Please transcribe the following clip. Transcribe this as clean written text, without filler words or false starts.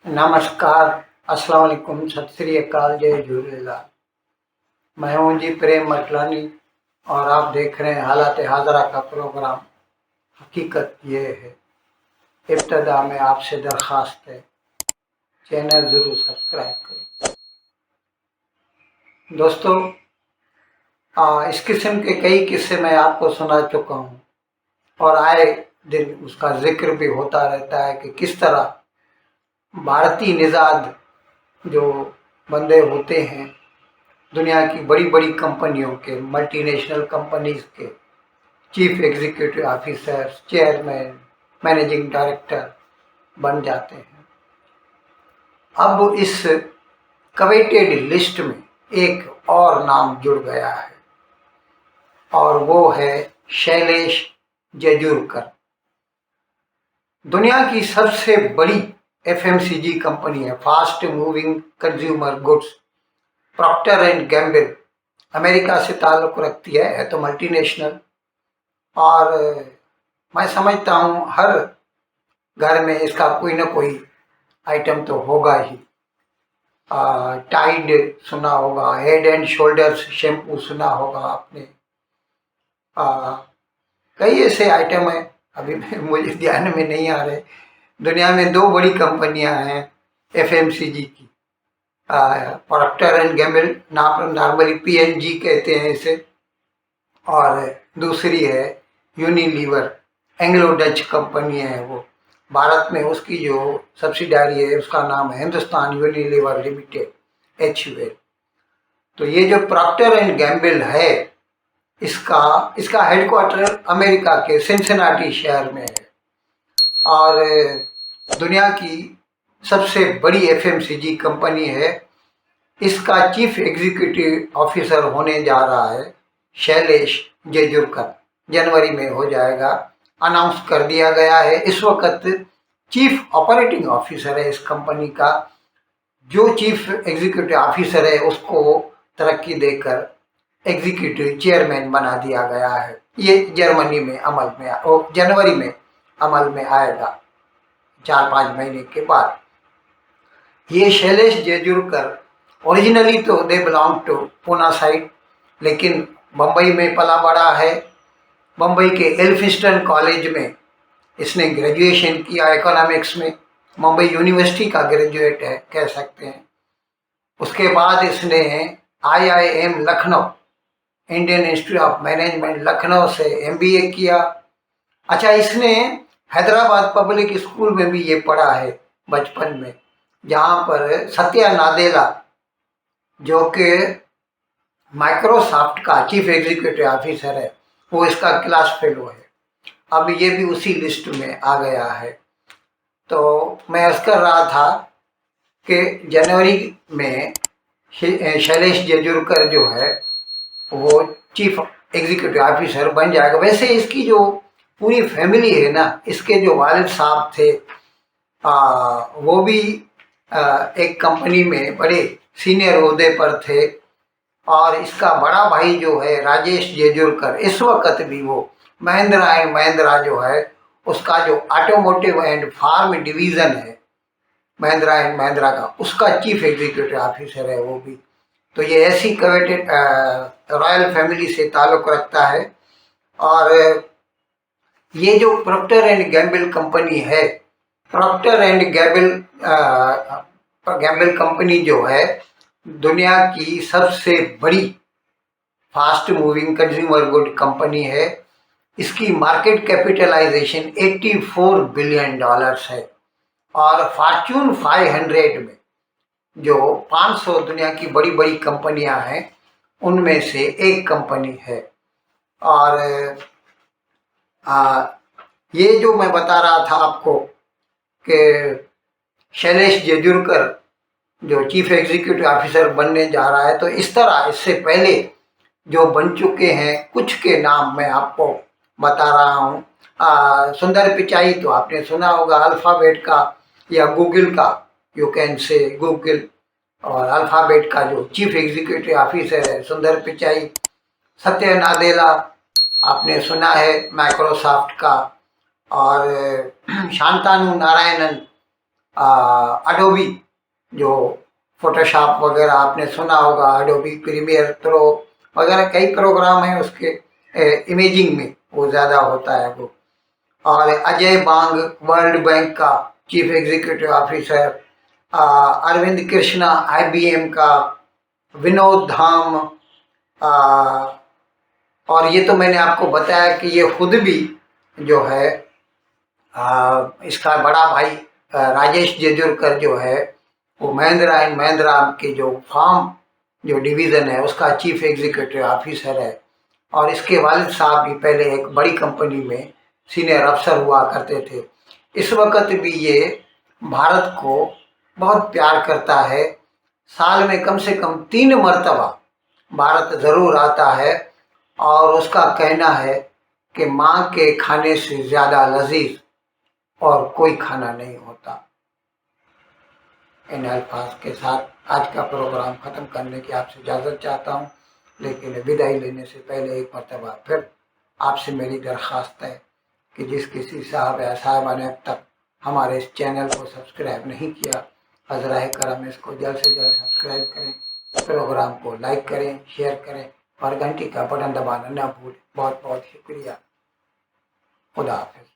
नमस्कार, अस्सलाम वालेकुम, सत श्री अकाल, जय झूलेलाल। मैं हूं जी प्रेम मटलानी और आप देख रहे हैं हालात हाजरा का प्रोग्राम। हकीकत ये है, इब्तदा में आपसे दरख्वास्त है, चैनल ज़रूर सब्सक्राइब करें। दोस्तों, इस किस्म के कई किस्से मैं आपको सुना चुका हूँ और आए दिन उसका जिक्र भी होता रहता है कि किस तरह भारतीय निज़ाद जो बंदे होते हैं, दुनिया की बड़ी बड़ी कंपनियों के, मल्टीनेशनल कंपनीज के chief executive officer, chairman, managing director बन जाते हैं। अब इस कवेटेड लिस्ट में एक और नाम जुड़ गया है और वो है शैलेश जयजुरकर। दुनिया की सबसे बड़ी एफएमसीजी कंपनी है, fast moving consumer goods, Procter and Gamble, America से ताल्लुक़ रखती है तो मल्टीनेशनल। और मैं समझता हूँ हर घर में इसका कोई ना कोई आइटम तो होगा ही। टाइड सुना होगा, हेड एंड शोल्डर्स शैम्पू सुना होगा आपने। कई ऐसे आइटम हैं, अभी मुझे ध्यान में नहीं आ रहे। दुनिया में दो बड़ी कंपनियां हैं एफएमसीजी की, Procter and Gamble, normally PNG कहते हैं इसे, और दूसरी है यूनिलीवर, एंग्लो डच कंपनी है वो। भारत में उसकी जो सब्सिडारी है उसका नाम है हिंदुस्तान यूनिलीवर लिमिटेड, HUL। तो ये जो प्रॉक्टर एंड गैम्बल है, इसका हेडक्वार्टर अमेरिका के सिंसिनाटी शहर में है और दुनिया की सबसे बड़ी एफएमसीजी कंपनी है। इसका चीफ एग्जीक्यूटिव ऑफिसर होने जा रहा है शैलेश जयजुरकर, जनवरी में हो जाएगा, अनाउंस कर दिया गया है। इस वक्त चीफ ऑपरेटिंग ऑफिसर है इस कंपनी का। जो चीफ एग्जीक्यूटिव ऑफिसर है उसको तरक्की देकर एग्जीक्यूटिव चेयरमैन बना दिया गया है। ये जर्मनी में जनवरी में अमल में आएगा, 4-5 महीने के बाद। ये शैलेश जयजुरकर ओरिजिनली तो they belong to Poona side, लेकिन बम्बई में पला बड़ा है। बम्बई के एल्फिंस्टन कॉलेज में इसने ग्रेजुएशन किया इकोनॉमिक्स में, मुंबई यूनिवर्सिटी का ग्रेजुएट है कह सकते हैं। उसके बाद इसने IIM Lucknow, Indian institute of management Lucknow से MBA किया। अच्छा, इसने हैदराबाद पब्लिक स्कूल में भी ये पढ़ा है बचपन में, जहाँ पर सत्या नादेला जो कि माइक्रोसॉफ्ट का चीफ एग्जीक्यूटिव ऑफिसर है, वो इसका क्लास फेलो है। अब ये भी उसी लिस्ट में आ गया है। तो मैं अर्ज कर रहा था कि जनवरी में शैलेश जयजुरकर जो है वो चीफ एग्जीक्यूटिव ऑफिसर बन जाएगा। वैसे इसकी जो पूरी फैमिली है ना, इसके जो वालिद साहब थे वो भी एक कंपनी में बड़े सीनियर ओहदे पर थे, और इसका बड़ा भाई जो है राजेश जयजुरकर, इस वक्त भी वो महिंद्रा एंड महिंद्रा जो है उसका जो ऑटोमोटिव एंड फार्म डिवीज़न है महिंद्रा एंड महिंद्रा का, उसका चीफ एग्जीक्यूटिव ऑफिसर है वो भी। तो ये ऐसी कवेटेड रॉयल फैमिली से ताल्लुक़ रखता है। और ये जो प्रॉक्टर एंड गैम्बल कंपनी है, प्रॉक्टर एंड गैम्बल कंपनी जो है दुनिया की सबसे बड़ी fast moving consumer good company है। इसकी मार्केट कैपिटलाइजेशन $84 बिलियन है और फॉर्च्यून 500 में जो 500 दुनिया की बड़ी बड़ी कंपनियां हैं उनमें से एक कंपनी है। और ये जो मैं बता रहा था आपको कि शैलेश जयजुरकर जो चीफ एग्जीक्यूटिव ऑफिसर बनने जा रहा है, तो इस तरह इससे पहले जो बन चुके हैं कुछ के नाम मैं आपको बता रहा हूँ। सुंदर पिचाई तो आपने सुना होगा, अल्फ़ाबेट का या गूगल का, यू कैन से गूगल, और अल्फ़ाबेट का जो चीफ एग्जीक्यूटिव ऑफिसर है सुंदर पिचाई। सत्या नादेला आपने सुना है माइक्रोसॉफ्ट का, और शांतानु नारायणन अडोबी, जो फोटोशॉप वगैरह आपने सुना होगा, अडोबी प्रीमियर प्रो वगैरह कई प्रोग्राम हैं उसके, इमेजिंग में वो ज़्यादा होता है वो। और अजय बांग, वर्ल्ड बैंक का chief executive officer, Arvind Krishna IBM का, विनोद धाम, आ, और ये तो मैंने आपको बताया कि ये खुद भी जो है इसका बड़ा भाई राजेश जेजुरकर जो है वो महिंद्रा एंड महिंद्रा के जो फार्म जो डिवीज़न है उसका चीफ एग्जीक्यूटिव ऑफिसर है। और इसके वालिद साहब भी पहले एक बड़ी कंपनी में सीनियर अफसर हुआ करते थे। इस वक्त भी ये भारत को बहुत प्यार करता है। साल में कम से कम 3 मरतबा भारत ज़रूर आता है और उसका कहना है कि माँ के खाने से ज़्यादा लजीज और कोई खाना नहीं होता। इन अल्फाज के साथ आज का प्रोग्राम ख़त्म करने की आपसे इजाज़त चाहता हूँ, लेकिन विदाई लेने से पहले एक मरतबा फिर आपसे मेरी दरख्वास्त है कि जिस किसी साहब या साहिबा ने अब तक हमारे इस चैनल को सब्सक्राइब नहीं किया, हज़राए करम इसको जल्द से जल्द सब्सक्राइब करें, प्रोग्राम को लाइक करें, शेयर करें और घंटी का बटन दबाना ना भूलें। बहुत बहुत शुक्रिया। खुदा हाफिज़।